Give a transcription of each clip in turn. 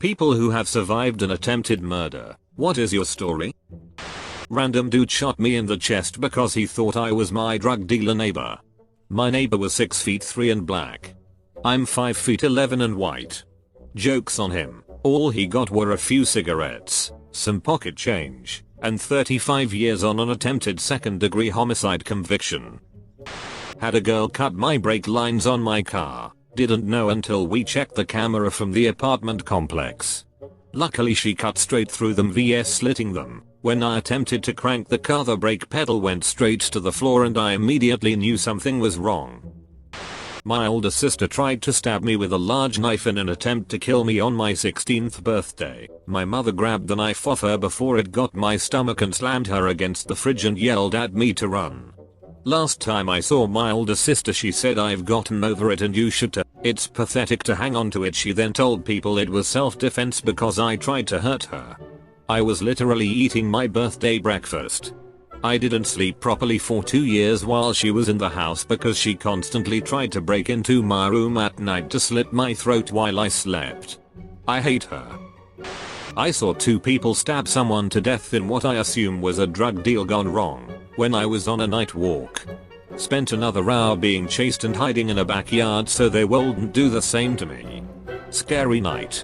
People who have survived an attempted murder, what is your story? Random dude shot me in the chest because he thought I was my drug dealer neighbor. My neighbor was 6 feet 3 and black. I'm 5 feet 11 and white. Joke's on him, all he got were a few cigarettes, some pocket change, and 35 years on an attempted second-degree homicide conviction. Had a girl cut my brake lines on my car, didn't know until we checked the camera from the apartment complex. Luckily she cut straight through them vs slitting them. When I attempted to crank the car, the brake pedal went straight to the floor and I immediately knew something was wrong. My older sister tried to stab me with a large knife in an attempt to kill me on my 16th birthday. My mother grabbed the knife off her before it got my stomach and slammed her against the fridge and yelled at me to run. Last time I saw my older sister she said, "I've gotten over it and you should too. It's pathetic to hang on to it." She then told people it was self-defense because I tried to hurt her. I was literally eating my birthday breakfast. I didn't sleep properly for 2 years while she was in the house because she constantly tried to break into my room at night to slit my throat while I slept. I hate her. I saw 2 people stab someone to death in what I assume was a drug deal gone wrong when I was on a night walk. Spent another hour being chased and hiding in a backyard so they wouldn't do the same to me. Scary night.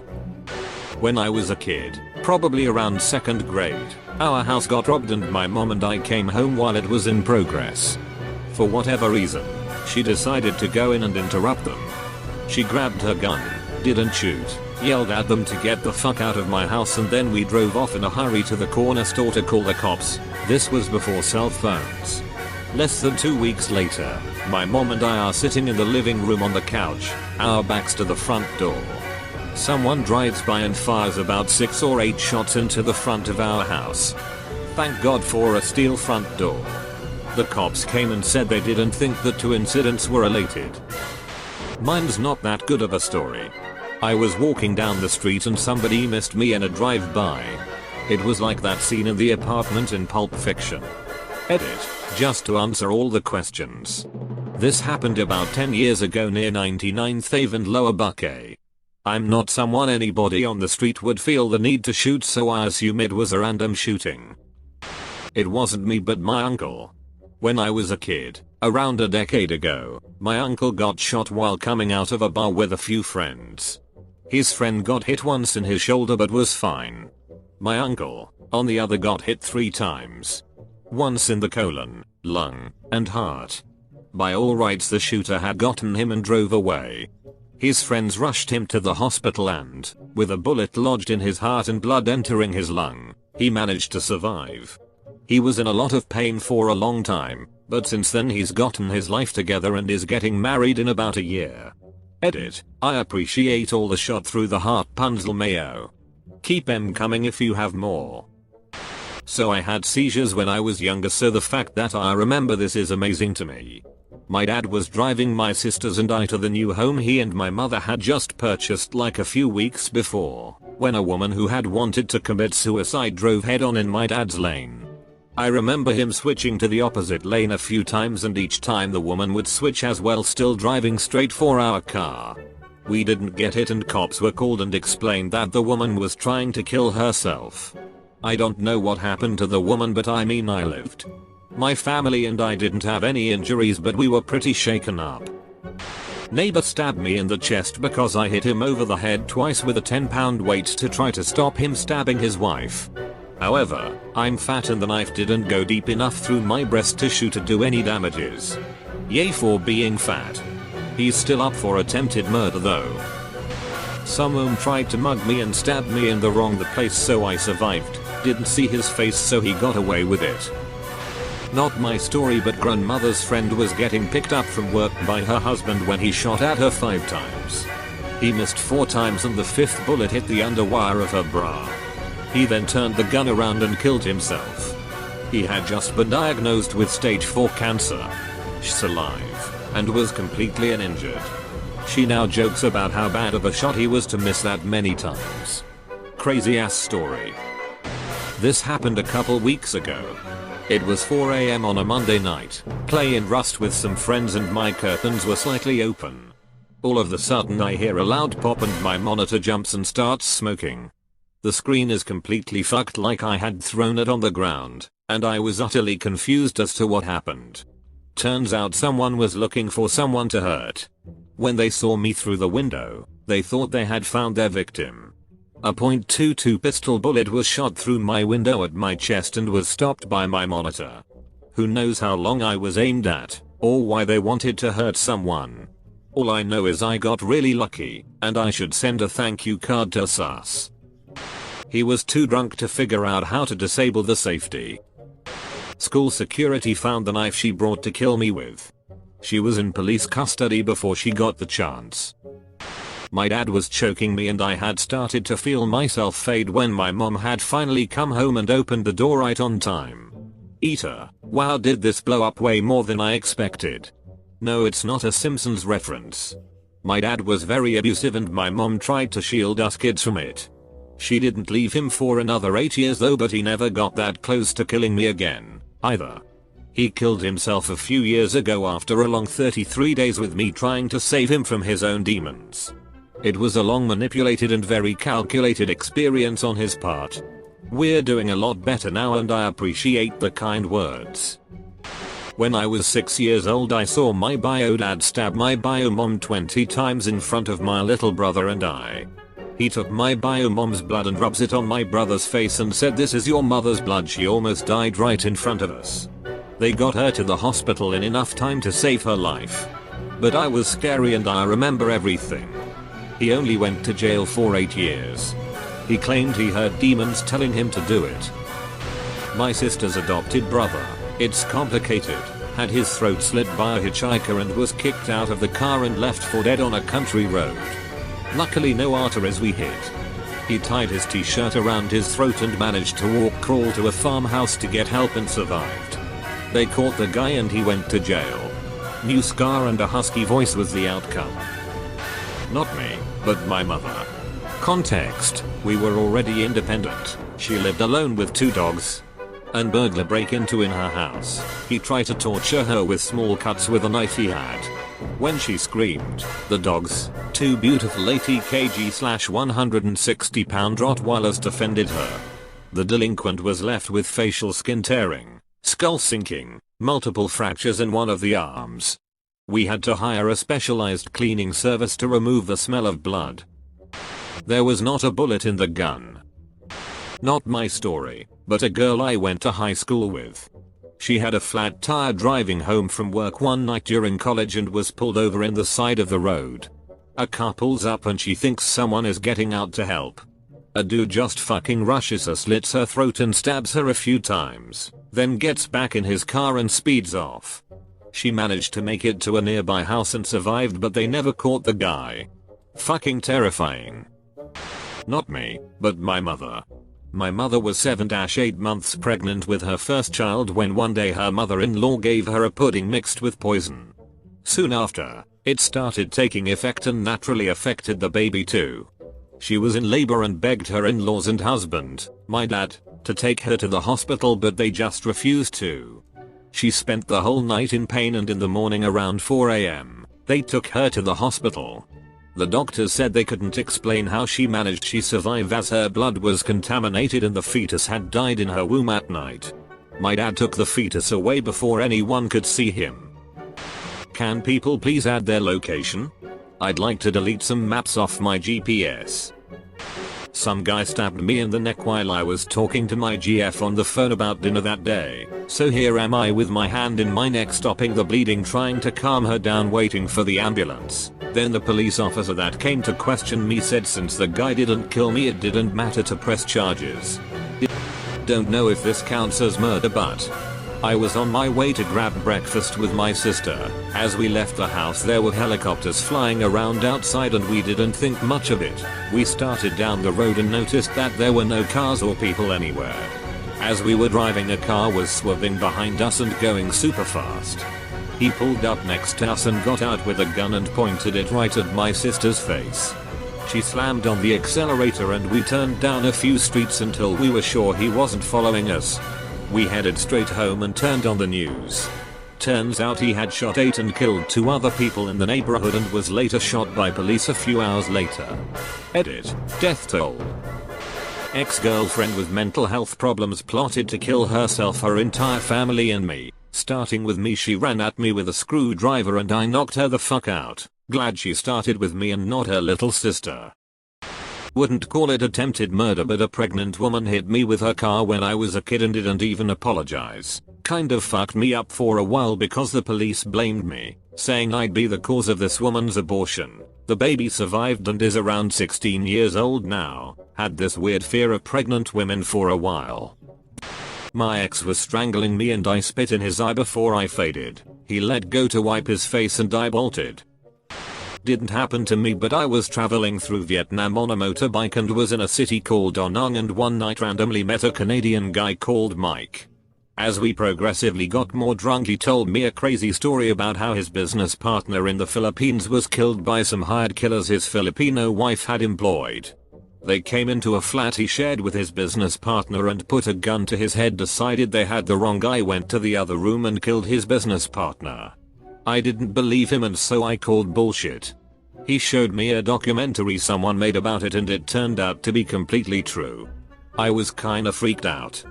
When I was a kid, probably around 2nd grade, our house got robbed and my mom and I came home while it was in progress. For whatever reason, she decided to go in and interrupt them. She grabbed her gun, didn't shoot, yelled at them to get the fuck out of my house, and then we drove off in a hurry to the corner store to call the cops. This was before cell phones. Less than 2 weeks later, my mom and I are sitting in the living room on the couch, our backs to the front door. Someone drives by and fires about 6 or 8 shots into the front of our house. Thank God for a steel front door. The cops came and said they didn't think the 2 incidents were related. Mine's not that good of a story. I was walking down the street and somebody missed me in a drive-by. It was like that scene in The Apartment in Pulp Fiction. Edit, just to answer all the questions. This happened about 10 years ago near 99th Ave and Lower Buckeye. I'm not someone anybody on the street would feel the need to shoot, so I assume it was a random shooting. It wasn't me but my uncle. When I was a kid, around a decade ago, my uncle got shot while coming out of a bar with a few friends. His friend got hit once in his shoulder but was fine. My uncle, on the other, got hit 3 times. Once in the colon, lung, and heart. By all rights the shooter had gotten him and drove away. His friends rushed him to the hospital and, with a bullet lodged in his heart and blood entering his lung, he managed to survive. He was in a lot of pain for a long time, but since then he's gotten his life together and is getting married in about a year. Edit, I appreciate all the shot through the heart puns, Mayo. Keep 'em coming if you have more. So I had seizures when I was younger, so the fact that I remember this is amazing to me. My dad was driving my sisters and I to the new home he and my mother had just purchased like a few weeks before, when a woman who had wanted to commit suicide drove head on in my dad's lane. I remember him switching to the opposite lane a few times, and each time the woman would switch as well, still driving straight for our car. We didn't get hit and cops were called and explained that the woman was trying to kill herself. I don't know what happened to the woman, but I mean I lived. My family and I didn't have any injuries, but we were pretty shaken up. Neighbor stabbed me in the chest because I hit him over the head twice with a 10-pound weight to try to stop him stabbing his wife. However, I'm fat and the knife didn't go deep enough through my breast tissue to do any damages. Yay for being fat. He's still up for attempted murder though. Someone tried to mug me and stabbed me in the wrong place, so I survived. Didn't see his face, so he got away with it. Not my story, but grandmother's friend was getting picked up from work by her husband when he shot at her 5 times. He missed 4 times and the 5th bullet hit the underwire of her bra. He then turned the gun around and killed himself. He had just been diagnosed with stage 4 cancer. She's alive and was completely uninjured. She now jokes about how bad of a shot he was to miss that many times. Crazy ass story. This happened a couple weeks ago. It was 4 AM on a Monday night, playing Rust with some friends and my curtains were slightly open. All of the sudden I hear a loud pop and my monitor jumps and starts smoking. The screen is completely fucked, like I had thrown it on the ground, and I was utterly confused as to what happened. Turns out someone was looking for someone to hurt. When they saw me through the window, they thought they had found their victim. A .22 pistol bullet was shot through my window at my chest and was stopped by my monitor. Who knows how long I was aimed at, or why they wanted to hurt someone. All I know is I got really lucky, and I should send a thank you card to Sus. He was too drunk to figure out how to disable the safety. School security found the knife she brought to kill me with. She was in police custody before she got the chance. My dad was choking me and I had started to feel myself fade when my mom had finally come home and opened the door right on time. Eater, wow, did this blow up way more than I expected. No, it's not a Simpsons reference. My dad was very abusive and my mom tried to shield us kids from it. She didn't leave him for another 8 years though, but he never got that close to killing me again, either. He killed himself a few years ago after a long 33 days with me trying to save him from his own demons. It was a long, manipulated and very calculated experience on his part. We're doing a lot better now and I appreciate the kind words. When I was 6 years old I saw my bio dad stab my bio mom 20 times in front of my little brother and I. He took my bio mom's blood and rubs it on my brother's face and said, "This is your mother's blood." She almost died right in front of us. They got her to the hospital in enough time to save her life. But I was scary and I remember everything. He only went to jail for 8 years. He claimed he heard demons telling him to do it. My sister's adopted brother, it's complicated, had his throat slit by a hitchhiker and was kicked out of the car and left for dead on a country road. Luckily no arteries we hit. He tied his t-shirt around his throat and managed to walk crawl to a farmhouse to get help and survived. They caught the guy and he went to jail. New scar and a husky voice was the outcome. Not me, but my mother. Context, we were already independent. She lived alone with 2 dogs. And burglar break into in her house. He tried to torture her with small cuts with a knife he had. When she screamed, the dogs, 2 beautiful 80 kg/160 pound Rottweilers, defended her. The delinquent was left with facial skin tearing, skull sinking, multiple fractures in one of the arms. We had to hire a specialized cleaning service to remove the smell of blood. There was not a bullet in the gun. Not my story, but a girl I went to high school with. She had a flat tire driving home from work one night during college and was pulled over in the side of the road. A car pulls up and she thinks someone is getting out to help. A dude just fucking rushes her, slits her throat and stabs her a few times, then gets back in his car and speeds off. She managed to make it to a nearby house and survived, but they never caught the guy. Fucking terrifying. Not me, but my mother. My mother was 7-8 months pregnant with her first child when one day her mother-in-law gave her a pudding mixed with poison. Soon after, it started taking effect and naturally affected the baby too. She was in labor and begged her in-laws and husband, my dad, to take her to the hospital, but they just refused to. She spent the whole night in pain and in the morning around 4 AM, they took her to the hospital. The doctors said they couldn't explain how she managed. She survived as her blood was contaminated and the fetus had died in her womb at night. My dad took the fetus away before anyone could see him. Can people please add their location? I'd like to delete some maps off my GPS. Some guy stabbed me in the neck while I was talking to my GF on the phone about dinner that day, so here am I with my hand in my neck stopping the bleeding, trying to calm her down, waiting for the ambulance. Then the police officer that came to question me said since the guy didn't kill me it didn't matter to press charges. Don't know if this counts as murder, but I was on my way to grab breakfast with my sister. As we left the house there were helicopters flying around outside and we didn't think much of it. We started down the road and noticed that there were no cars or people anywhere. As we were driving, a car was swerving behind us and going super fast. He pulled up next to us and got out with a gun and pointed it right at my sister's face. She slammed on the accelerator and we turned down a few streets until we were sure he wasn't following us. We headed straight home and turned on the news. Turns out he had shot 8 and killed 2 other people in the neighborhood and was later shot by police a few hours later. Edit. Death toll. Ex-girlfriend with mental health problems plotted to kill herself, her entire family and me. Starting with me, she ran at me with a screwdriver and I knocked her the fuck out. Glad she started with me and not her little sister. Wouldn't call it attempted murder, but a pregnant woman hit me with her car when I was a kid and didn't even apologize. Kind of fucked me up for a while because the police blamed me, saying I'd be the cause of this woman's abortion. The baby survived and is around 16 years old now. Had this weird fear of pregnant women for a while. My ex was strangling me and I spit in his eye before I faded. He let go to wipe his face and I bolted. Didn't happen to me, but I was traveling through Vietnam on a motorbike and was in a city called Da Nang and one night randomly met a Canadian guy called Mike. As we progressively got more drunk, he told me a crazy story about how his business partner in the Philippines was killed by some hired killers his Filipino wife had employed. They came into a flat he shared with his business partner and put a gun to his head, decided they had the wrong guy, went to the other room and killed his business partner. I didn't believe him and so I called bullshit. He showed me a documentary someone made about it and it turned out to be completely true. I was kinda freaked out.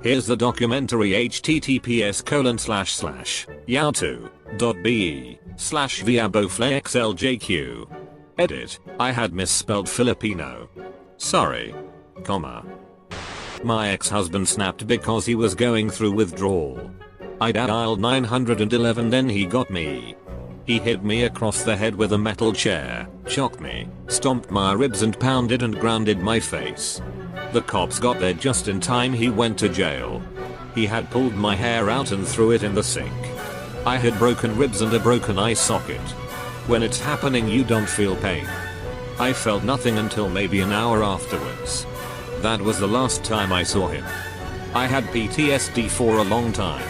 Here's the documentary: https://yahoo.be/viaboflexljq. Edit. I had misspelled Filipino. Sorry. Comma. My ex-husband snapped because he was going through withdrawal. I dialed 911, then he got me. He hit me across the head with a metal chair, shocked me, stomped my ribs and pounded and grounded my face. The cops got there just in time. He went to jail. He had pulled my hair out and threw it in the sink. I had broken ribs and a broken eye socket. When it's happening you don't feel pain. I felt nothing until maybe an hour afterwards. That was the last time I saw him. I had PTSD for a long time.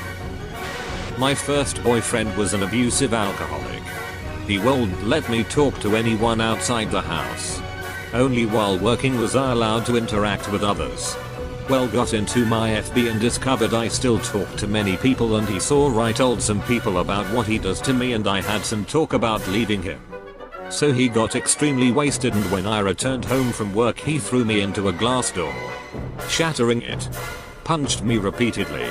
My first boyfriend was an abusive alcoholic. He wouldn't let me talk to anyone outside the house. Only while working was I allowed to interact with others. Well, got into my FB and discovered I still talk to many people, and he saw right, told some people about what he does to me and I had some talk about leaving him. So he got extremely wasted and when I returned home from work he threw me into a glass door, shattering it. Punched me repeatedly.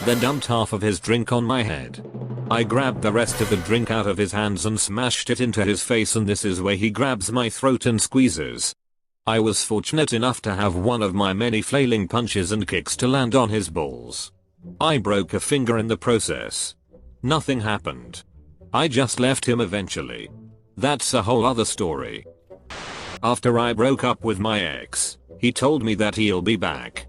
Then dumped half of his drink on my head. I grabbed the rest of the drink out of his hands and smashed it into his face, and this is where he grabs my throat and squeezes. I was fortunate enough to have one of my many flailing punches and kicks to land on his balls. I broke a finger in the process. Nothing happened. I just left him eventually. That's a whole other story. After I broke up with my ex, he told me that he'll be back.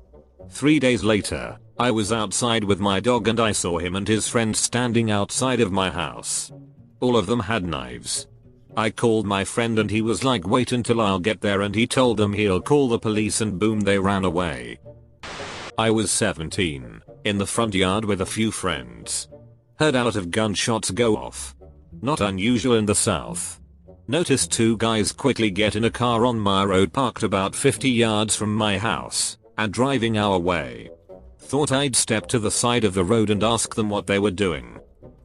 3 days later, I was outside with my dog and I saw him and his friends standing outside of my house. All of them had knives. I called my friend and he was like, wait until I'll get there, and he told them he'll call the police, and boom, they ran away. I was 17, in the front yard with a few friends. Heard a lot of gunshots go off. Not unusual in the south. Noticed 2 guys quickly get in a car on my road parked about 50 yards from my house and driving our way. Thought I'd step to the side of the road and ask them what they were doing.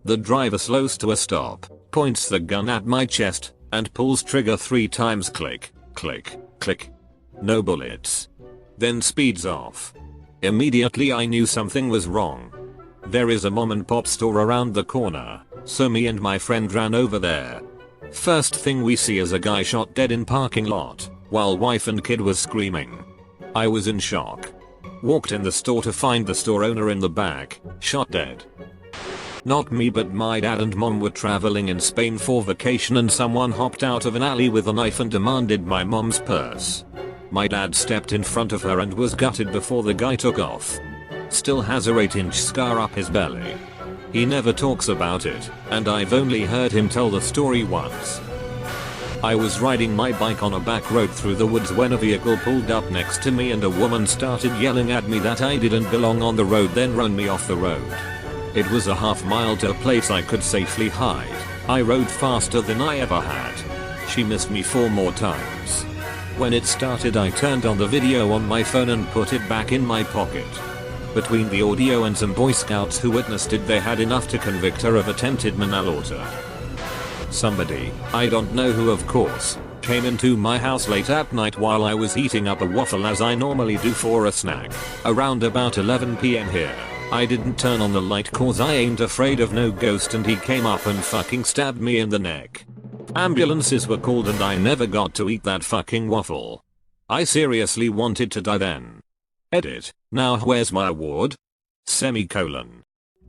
The driver slows to a stop, points the gun at my chest, and pulls trigger 3 times. Click, click, click. No bullets. Then speeds off. Immediately I knew something was wrong. There is a mom and pop store around the corner, so me and my friend ran over there. First thing we see is a guy shot dead in parking lot, while wife and kid was screaming. I was in shock. Walked in the store to find the store owner in the back, shot dead. Not me, but my dad and mom were traveling in Spain for vacation and someone hopped out of an alley with a knife and demanded my mom's purse. My dad stepped in front of her and was gutted before the guy took off. Still has a 8-inch scar up his belly. He never talks about it, and I've only heard him tell the story once. I was riding my bike on a back road through the woods when a vehicle pulled up next to me and a woman started yelling at me that I didn't belong on the road, then run me off the road. It was a half mile to a place I could safely hide. I rode faster than I ever had. She missed me 4 more times. When it started I turned on the video on my phone and put it back in my pocket. Between the audio and some boy scouts who witnessed it, they had enough to convict her of attempted manslaughter. Somebody, I don't know who of course, came into my house late at night while I was heating up a waffle as I normally do for a snack. Around about 11 PM here. I didn't turn on the light cause I ain't afraid of no ghost, and he came up and fucking stabbed me in the neck. Ambulances were called and I never got to eat that fucking waffle. I seriously wanted to die then. Edit. Now where's my award? Semicolon.